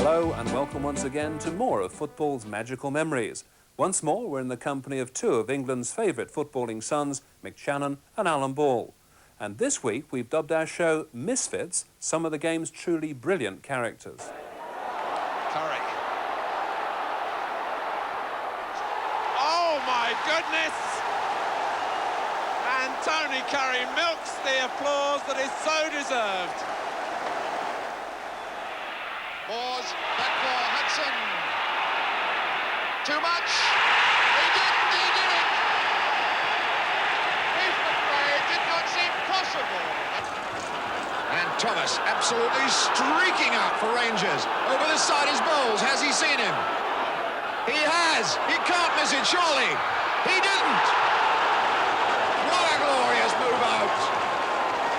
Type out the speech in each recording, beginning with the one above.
Hello and welcome once again to more of football's magical memories. Once more, we're in the company of two of England's favourite footballing sons, Channon and Alan Ball. And this week, we've dubbed our show Misfits, some of the game's truly brilliant characters. Curry. Oh, my goodness! And Tony Curry milks the applause that is so deserved. Moores, back for Hudson. Too much. He did it. Even play did not seem possible. And Thomas absolutely streaking out for Rangers. Over the side is Bowles. Has he seen him? He has. He can't miss it, surely. He didn't. What a glorious move out.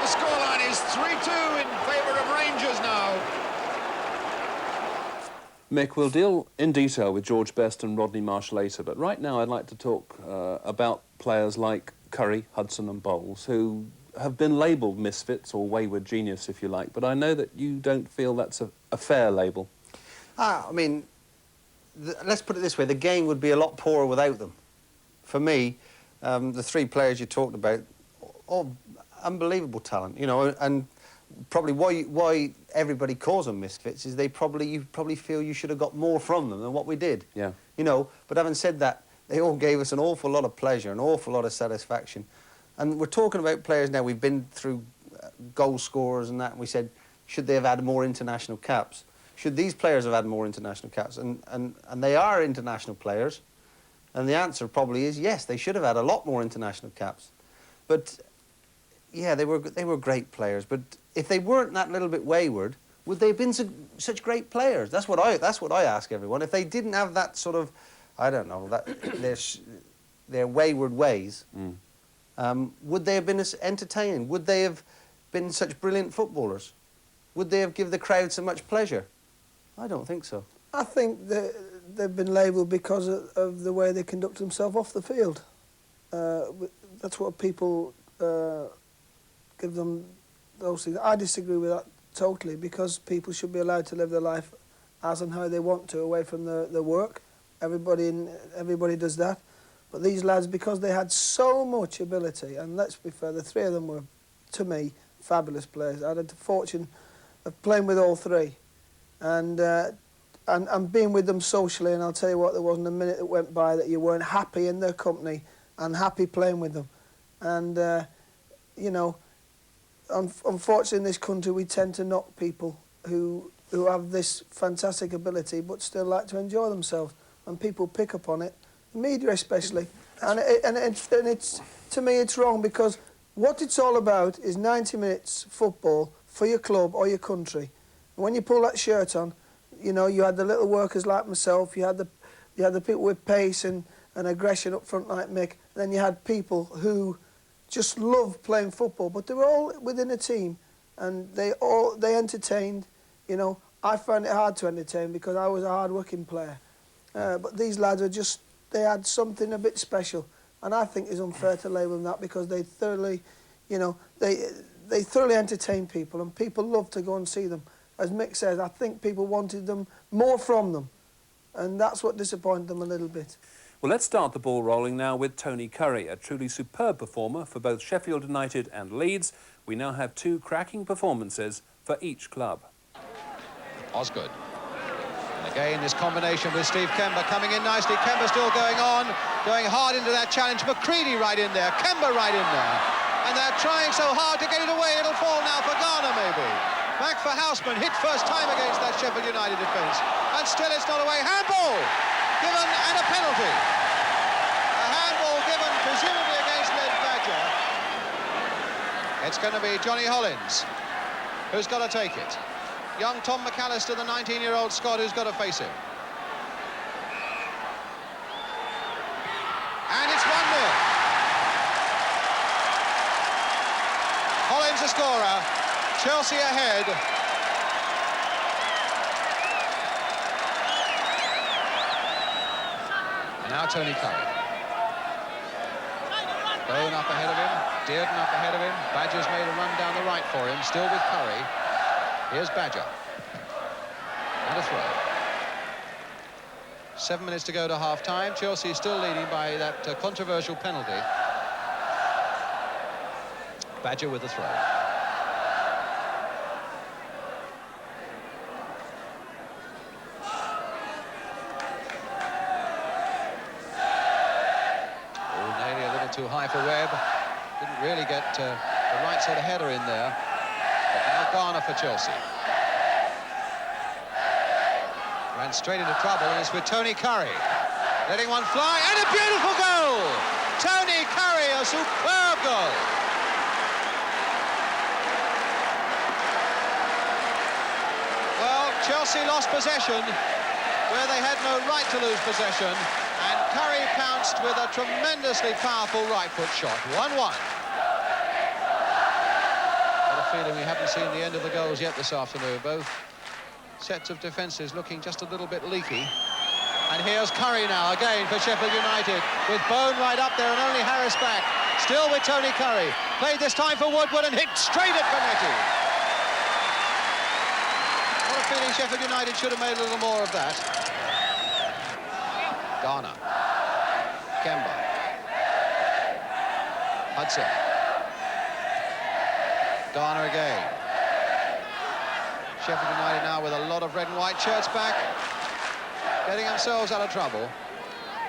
The scoreline is 3-2 in favour of Rangers now. Mick, we'll deal in detail with George Best and Rodney Marsh later, but right now I'd like to talk about players like Curry, Hudson and Bowles, who have been labelled misfits or wayward genius, if you like, but I know that you don't feel that's a fair label. I mean, let's put it this way, the game would be a lot poorer without them. For me, the three players you talked about, all unbelievable talent, you know, and probably why everybody calls them misfits is you probably feel you should have got more from them than what we did. Yeah. You know, but having said that, they all gave us an awful lot of pleasure, an awful lot of satisfaction. And we're talking about players now, we've been through goal scorers and that, and we said, should they have had more international caps? Should these players have had more international caps? And they are international players, and the answer probably is yes, they should have had a lot more international caps. But yeah, they were great players, but if they weren't that little bit wayward, would they have been such great players? That's what I ask everyone. If they didn't have that sort of, I don't know, that their wayward ways, would they have been as entertaining? Would they have been such brilliant footballers? Would they have given the crowd so much pleasure? I don't think so. I think they've been labelled because of the way they conduct themselves off the field. That's what people give them those things. I disagree with that totally, because people should be allowed to live their life as and how they want to, away from the work. Everybody does that. But these lads, because they had so much ability, and let's be fair, the three of them were, to me, fabulous players. I had the fortune of playing with all three, and being with them socially, and I'll tell you what, there wasn't a minute that went by that you weren't happy in their company and happy playing with them. And, you know, unfortunately in this country we tend to knock people who have this fantastic ability but still like to enjoy themselves, and people pick up on it, the media especially, and it's to me it's wrong, because what it's all about is 90 minutes football for your club or your country. And when you pull that shirt on, you know, you had the little workers like myself, you had the people with pace and aggression up front like Mick, and then you had people who just loved playing football, but they were all within a team, and they entertained. You know, I found it hard to entertain because I was a hard-working player. But these lads they had something a bit special, and I think it's unfair to label them that, because they thoroughly, you know, they thoroughly entertain people, and people love to go and see them. As Mick says, I think people wanted them more from them, and that's what disappointed them a little bit. Well, let's start the ball rolling now with Tony Curry, a truly superb performer for both Sheffield United and Leeds. We now have two cracking performances for each club. Osgood. And again, this combination with Steve Kemba coming in nicely. Kemba still going on, going hard into that challenge. McCready right in there, Kemba right in there. And they're trying so hard to get it away. It'll fall now for Ghana, maybe. Back for Houseman, hit first time against that Sheffield United defence. And still it's not away. Handball given and a penalty. A handball given presumably against Leeds Badger. It's going to be Johnny Hollins who's got to take it. Young Tom McAllister, the 19-year-old Scot, who's got to face him. And it's 1-0. Hollins a scorer. Chelsea ahead. And now Tony Curry. Bone up ahead of him, Dearden up ahead of him. Badger's made a run down the right for him, still with Curry. Here's Badger. And a throw. 7 minutes to go to half-time. Chelsea still leading by that controversial penalty. Badger with the throw. Oh, nearly a little too high for Webb. Didn't really get the right sort of header in there. But now Garner for Chelsea. Ran straight into trouble, and it's with Tony Curry. Letting one fly, and a beautiful goal! Tony Curry, a superb goal! Well, Chelsea lost possession where they had no right to lose possession, and Curry pounced with a tremendously powerful right-foot shot. 1-1. Got a feeling we haven't seen the end of the goals yet this afternoon. Both sets of defences looking just a little bit leaky. And here's Curry now, again for Sheffield United, with Bone right up there and only Harris back. Still with Tony Curry. Played this time for Woodward and hit straight at Bonetti. What a feeling Sheffield United should have made a little more of that. Garner. Kemba. Hudson. Garner again. Sheffield United now with a lot of red and white shirts back, getting themselves out of trouble.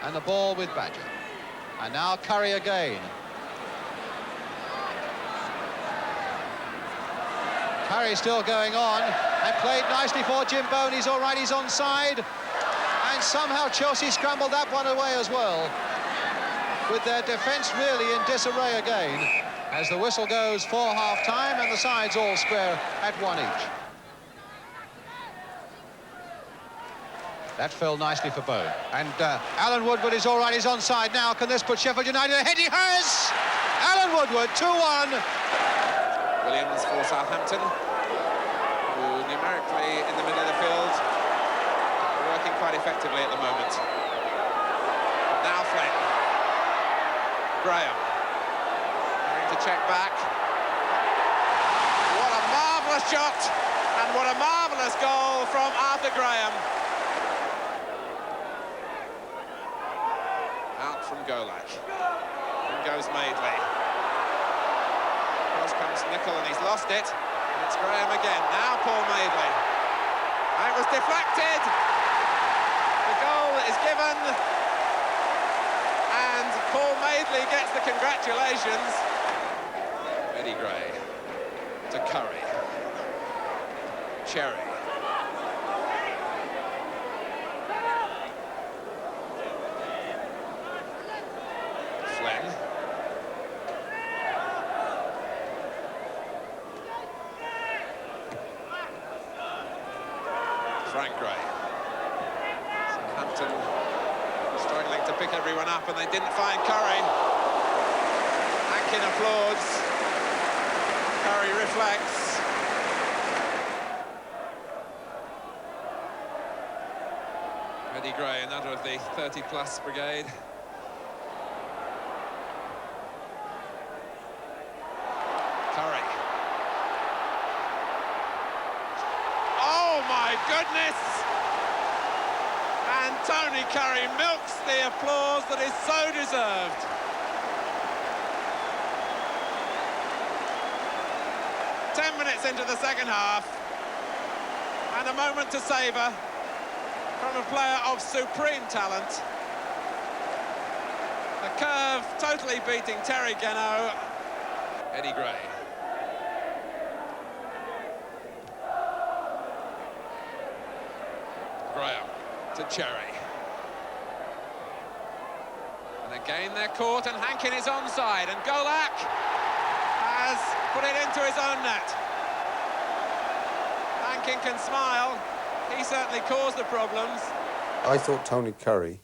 And the ball with Badger. And now Curry again. Curry still going on, and played nicely for Jim Bone. He's all right, he's onside. And somehow Chelsea scrambled that one away as well, with their defence really in disarray again, as the whistle goes for half-time and the sides all square at one each. That fell nicely for Bone. And Alan Woodward is all right, he's onside now. Can this put Sheffield United ahead? He has! Alan Woodward, 2-1. Williams for Southampton, who numerically in the middle of the field are working quite effectively at the moment. Now Flynn. Graham. Having to check back. What a marvellous shot, and what a marvellous goal from Arthur Graham. Out from Golak. In goes Madeley. Cross comes Nicol, and he's lost it. And it's Graham again. Now Paul Madeley. And it was deflected. The goal is given. And Paul Madeley gets the congratulations. Eddie Gray to Curry. Cherry. Flynn. Frank Gray. Southampton struggling to pick everyone up, and they didn't find Curry. Hankin applauds. Curry reflects. Eddie Gray, another of the 30-plus brigade. Curry. Oh my goodness! And Tony Curry milks the applause that is so deserved. Ten minutes into the second half, and a moment to savour from a player of supreme talent. The curve totally beating Terry Geno. Eddie Gray. Graham to Cherry. And again they're caught, and Hankin is onside, and Golak has put it into his own net. Hankin can smile. He certainly caused the problems. I thought Tony Curry,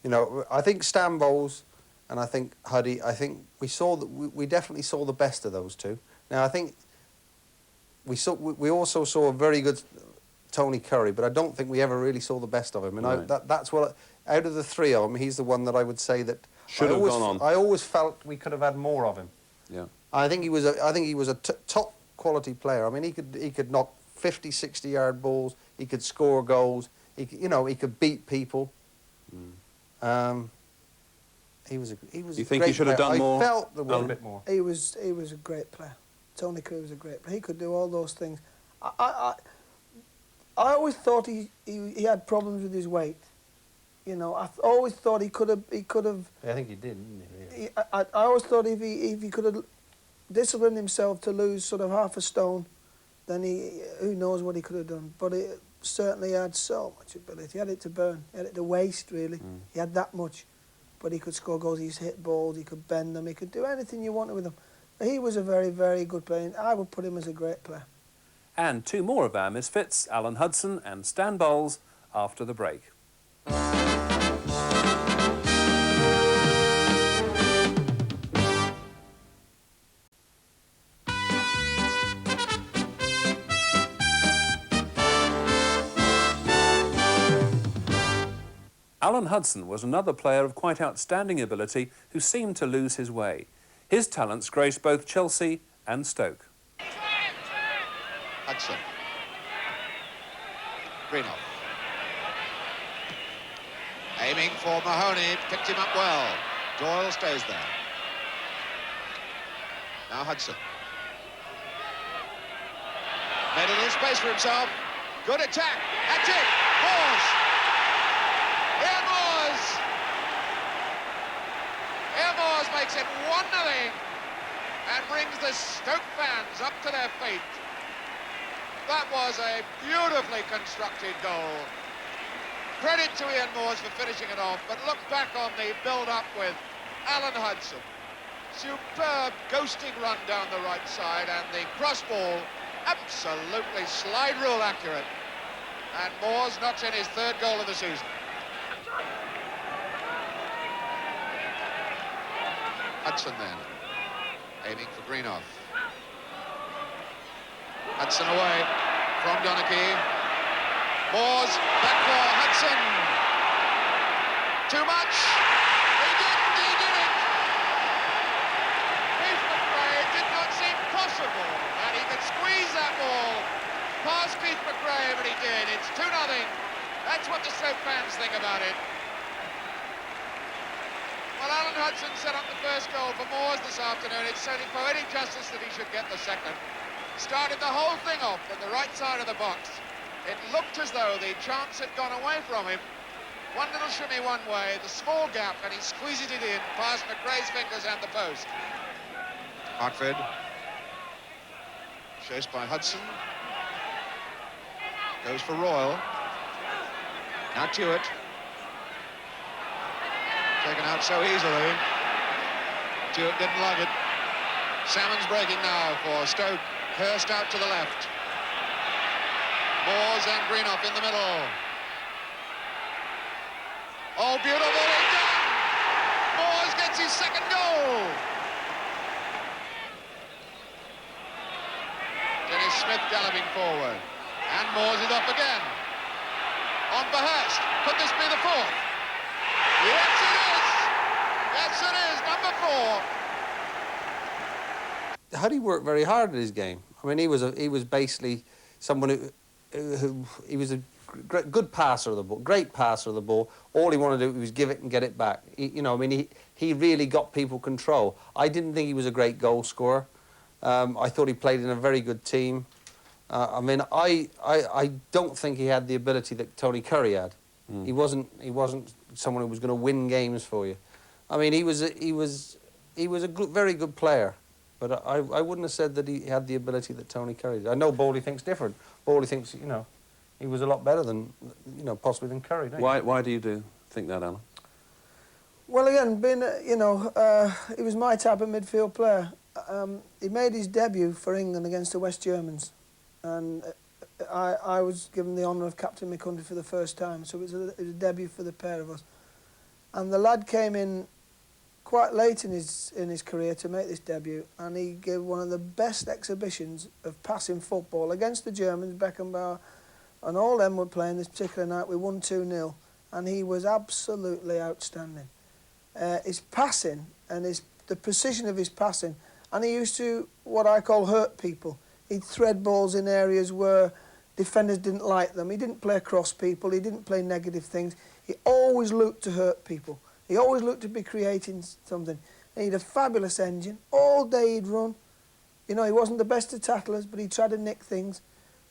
you know, I think Stan Bowles and I think Huddy, I think we definitely saw the best of those two. Now I think we also saw a very good Tony Curry, but I don't think we ever really saw the best of him. And right. That's what, out of the three of them, he's the one that I would say that should have gone on. I always felt we could have had more of him. Yeah. I think he was a top quality player. I mean, he could knock 50, 60-yard balls. He could score goals. You know, he could beat people. He was You think great he should have player. done more? I felt there was Alan? a bit more. He was a great player. Tony Curry was a great player. He could do all those things. I always thought he had problems with his weight. You know, I always thought he could have. I think he did, didn't he? I always thought if he could have disciplined himself to lose sort of half a stone, then who knows what he could have done. But he certainly had so much ability. He had it to burn. He had it to waste, really. He had that much. But he could score goals, he hit balls, he could bend them, he could do anything you wanted with him. He was a very, very good player. I would put him as a great player. And two more of our misfits, Alan Hudson and Stan Bowles, after the break. Alan Hudson was another player of quite outstanding ability who seemed to lose his way. His talents graced both Chelsea and Stoke. Hudson. Greenough. Aiming for Mahoney, picked him up well. Doyle stays there. Now Hudson. Made a little space for himself. Good attack. That's it. Moores. Here Moores. Here Moores makes it 1-0 and brings the Stoke fans up to their feet. That was a beautifully constructed goal. Credit to Ian Moores for finishing it off, but look back on the build-up with Alan Hudson. Superb ghosting run down the right side, and the cross ball absolutely slide rule accurate. And Moores knocks in his third goal of the season. Hudson then, aiming for Greenough. Hudson away from Donachie. Moores back for Hudson. Too much. He did it. Keith McRae, it did not seem possible that he could squeeze that ball past Keith McRae, but he did. It's 2-0. That's what the Stoke fans think about it. Well, Alan Hudson set up the first goal for Moores this afternoon. It's only poetic justice that he should get the second. Started the whole thing off at the right side of the box. It looked as though the chance had gone away from him. One little shimmy one way, the small gap, and he squeezed it in past McRae's fingers and the post. Hartford, chased by Hudson. Goes for Royal. Now Tuitt. Taken out so easily. Tuitt didn't like it. Salmon's breaking now for Stoke. Hurst out to the left. Moores and Greenough in the middle. Oh, beautifully done! Moores gets his second goal. Dennis Smith galloping forward. And Moores is off again. On for Hurst. Could this be the fourth? Yes, it is! Yes, it is, number 4. Huddy worked very hard at his game. I mean, he was basically someone who he was a good passer of the ball, great passer of the ball. All he wanted to do was give it and get it back. You know, I mean, he really got people control. I didn't think he was a great goal scorer. I thought he played in a very good team. I mean, I don't think he had the ability that Tony Curry had. He wasn't someone who was going to win games for you. I mean, he was a very good player. But I wouldn't have said that he had the ability that Tony Curry did. I know Bowley thinks different. Bowley thinks, you know, he was a lot better than, you know, possibly than Curry, don't you? Why do you think that, Alan? Well, again, being, you know, he was my type of midfield player. He made his debut for England against the West Germans, and I was given the honour of captaining my country for the first time, so it was a debut for the pair of us. And the lad came in quite late in his career to make this debut, and he gave one of the best exhibitions of passing football against the Germans. Beckenbauer and all them were playing this particular night. We won 2-0, and he was absolutely outstanding. His passing and the precision of his passing, and he used to what I call hurt people. He'd thread balls in areas where defenders didn't like them. He didn't play across people. He didn't play negative things. He always looked to hurt people. He always looked to be creating something. And he had a fabulous engine. All day he'd run. You know, he wasn't the best of tattlers, but he tried to nick things.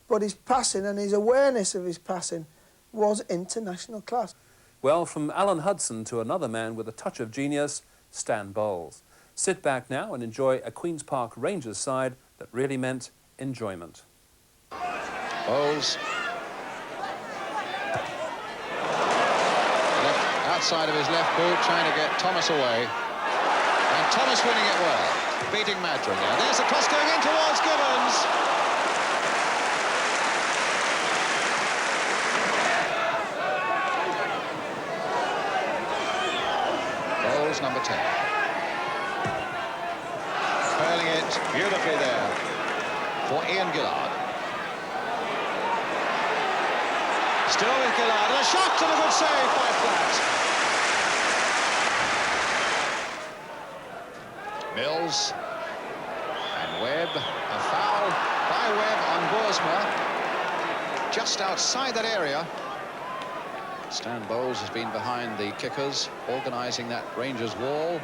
But his passing and his awareness of his passing was international class. Well, from Alan Hudson to another man with a touch of genius, Stan Bowles. Sit back now and enjoy a Queen's Park Rangers side that really meant enjoyment. Bowles. Outside of his left boot, trying to get Thomas away. And Thomas winning it well. Beating Madron there. There's the cross going in towards Gibbons. Bowles, number 10. Curling it beautifully there for Ian Gillard. Still with Gillard, and a shot and a good save by Flat. Mills and Webb, a foul by Webb on Boersma, just outside that area. Stan Bowles has been behind the kickers, organising that Rangers wall.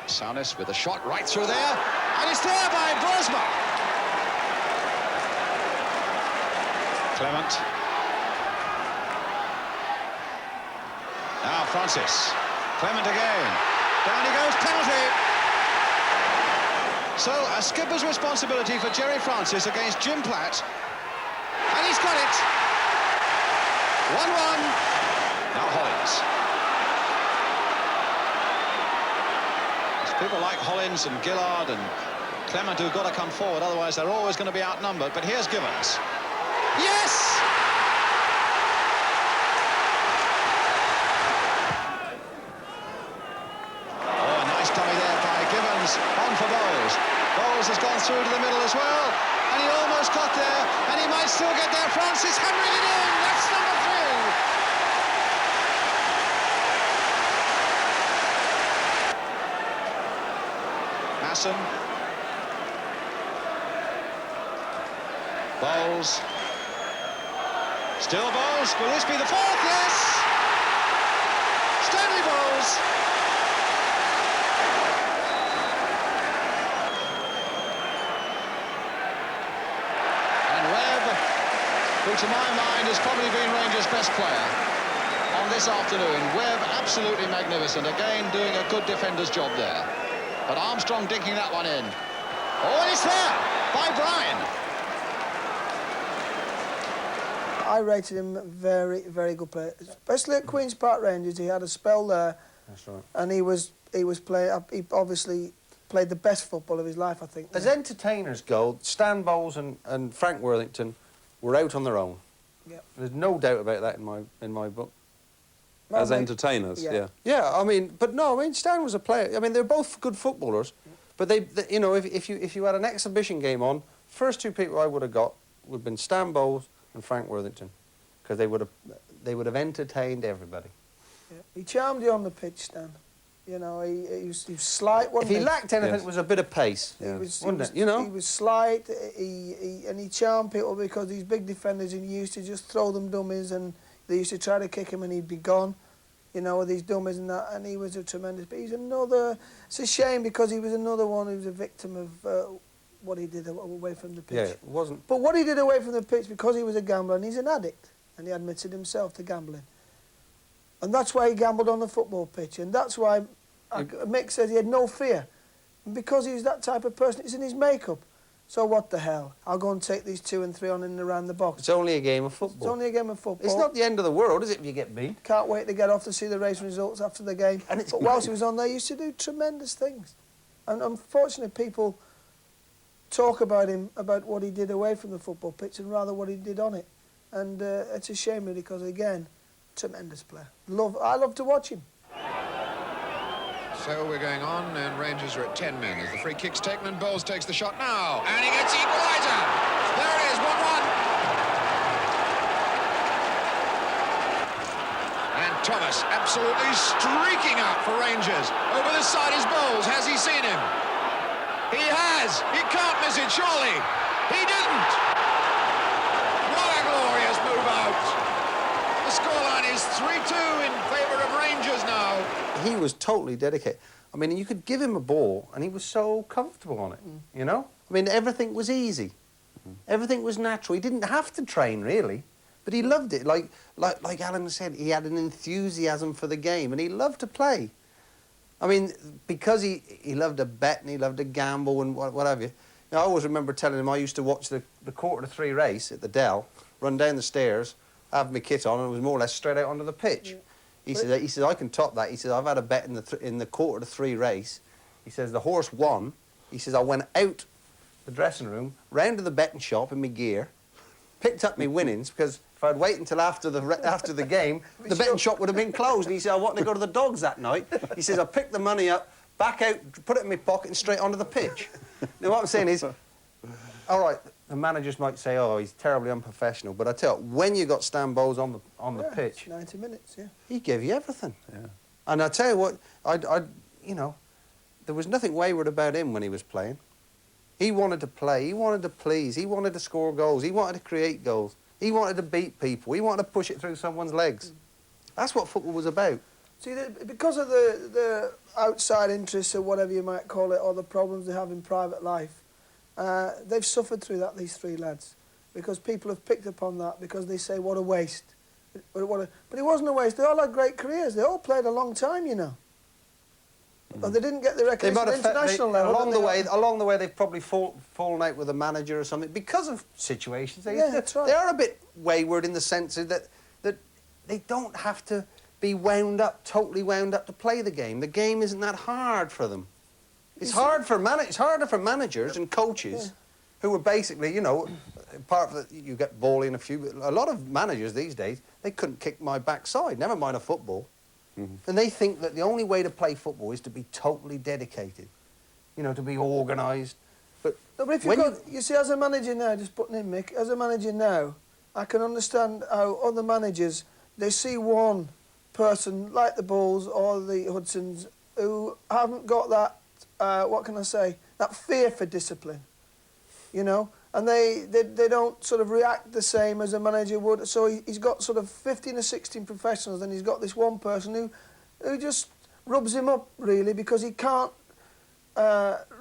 Saunis with a shot right through there, and it's there by Boersma. Clement. Now Francis. Clement again. Down he goes, penalty. So a skipper's responsibility for Jerry Francis against Jim Platt. And he's got it. 1-1. Now Hollins. There's people like Hollins and Gillard and Clement who've got to come forward, otherwise they're always going to be outnumbered. But here's Gibbons. Yes! Oh, a nice dummy there by Gibbons. On for Bowles. Bowles has gone through to the middle as well. And he almost got there. And he might still get there. Francis hammering it in. That's number 3. Masson. Bowles. Still Bowles. Will this be the 4th? Yes! Stanley Bowles. And Webb, who to my mind has probably been Rangers' best player on this afternoon. Webb absolutely magnificent. Again, doing a good defender's job there. But Armstrong dinking that one in. Oh, and it's there by Bryan. I rated him very, very good player, especially at Queen's Park Rangers. He had a spell there. That's right. And he obviously played the best football of his life, I think. As entertainers go, Stan Bowles and Frank Worthington were out on their own. Yep. There's no doubt about that in my book. Well, As entertainers, yeah. Yeah, I mean, but no, I mean, Stan was a player. I mean, they're both good footballers, but they you know, if you had an exhibition game on, first two people I would have got would have been Stan Bowles and Frank Worthington, because they would have entertained everybody. Yeah. He charmed you on the pitch, Stan. You know, he was slight, wasn't If he lacked anything, Yes. it was a bit of pace. Yeah. Wasn't it? You know? He was slight, and he charmed people because these big defenders, he used to just throw them dummies, and they used to try to kick him and he'd be gone, you know, with these dummies and that, and he was a tremendous... But he's another... It's a shame because he was another one who was a victim of what he did away from the pitch. Yeah, it wasn't... But what he did away from the pitch, because he was a gambler, and he's an addict, and he admitted himself to gambling. And that's why he gambled on the football pitch, and that's why Mick says he had no fear. And because he's that type of person, it's in his makeup. So what the hell? I'll go and take these 2 and 3 on in and around the box. It's only a game of football. It's only a game of football. It's not the end of the world, is it, if you get beat? Can't wait to get off to see the race results after the game. And it's but whilst he was on there, he used to do tremendous things. And unfortunately, people talk about him, about what he did away from the football pitch, and rather what he did on it. And it's a shame, really, because, again, tremendous player. I love to watch him. So we're going on, and Rangers are at 10 men as the free kick's taken, and Bowles takes the shot now, and he gets the equaliser. There it is, 1-1. And Thomas absolutely streaking up for Rangers. Over the side is Bowles. Has he seen him? He has. He can't miss it, surely. He did didn't. What a glorious move out. The scoreline is 3-2 in favour of Rangers now. He was totally dedicated. I mean, you could give him a ball and he was so comfortable on it, you know? I mean, everything was easy. Everything was natural. He didn't have to train, really, but he loved it. Like Alan said, he had an enthusiasm for the game and he loved to play. I mean, because he loved to bet and he loved to gamble and what have you. I always remember telling him I used to watch the 2:45 race at the Dell, run down the stairs, have my kit on, and it was more or less straight out onto the pitch. He said, I can top that. He says, I've had a bet in the 2:45 race. He says, the horse won. He says, I went out the dressing room, round to the betting shop in my gear, picked up my winnings, because if I'd wait until after the game, the betting shop would have been closed. And he said, I wanted to go to the dogs that night. He says, I picked the money up, back out, put it in my pocket and straight onto the pitch. Now, what I'm saying is, all right, the managers might say, oh, he's terribly unprofessional, but I tell you, when you got Stan Bowles on the pitch, 90 minutes, yeah. he gave you everything. Yeah. And I tell you what, you know, there was nothing wayward about him when he was playing. He wanted to play, he wanted to please, he wanted to score goals, he wanted to create goals, he wanted to beat people, he wanted to push it through someone's legs. That's what football was about. See, because of the outside interests or whatever you might call it, or the problems they have in private life, they've suffered through that, these three lads, because people have picked up on that, because they say, what a waste. But it wasn't a waste. They all had great careers. They all played a long time, you know. But they didn't get the recognition at international level. Along the way, they've probably fallen out with a manager or something because of situations. That's right. They are a bit wayward in the sense that they don't have to be wound up, totally wound up to play the game. The game isn't that hard for them. It's harder for managers and coaches who are basically, you know, apart from that, you get Bally and a lot of managers these days, they couldn't kick my backside, never mind a football. And they think that the only way to play football is to be totally dedicated, you know, to be organised. But if you see, as a manager now, just putting in, Mick, as a manager now, I can understand how other managers, they see one person like the Bulls or the Hudsons who haven't got that, what can I say, that fear for discipline, you know, and they don't sort of react the same as a manager would. So he's got sort of 15 or 16 professionals, and he's got this one person who just rubs him up, really, because he can't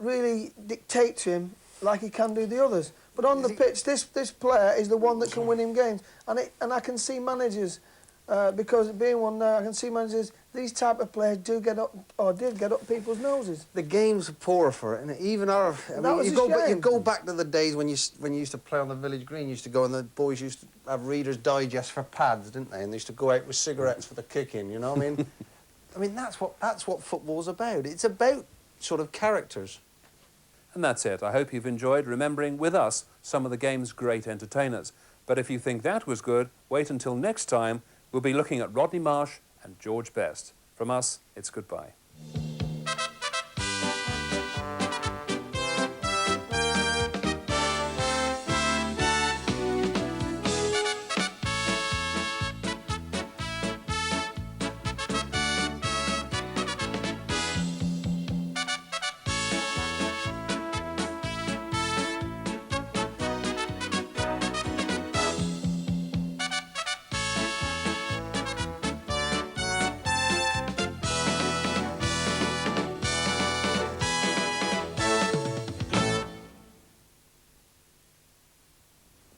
really dictate to him like he can do the others. But on the pitch, this player is the one that can win him games. And I can see managers, because being one now, I can see managers, these type of players do get up, or did get up people's noses. the game's poorer for it, and even our... I mean, you go back to the days when you used to play on the village green, you used to go and the boys used to have Reader's Digest for pads, didn't they? And they used to go out with cigarettes for the kick-in, you know what I mean? I mean, that's what football's about. It's about sort of characters. And that's it. I hope you've enjoyed remembering with us some of the game's great entertainers. But if you think that was good, wait until next time. We'll be looking at Rodney Marsh and George Best. From us, it's goodbye.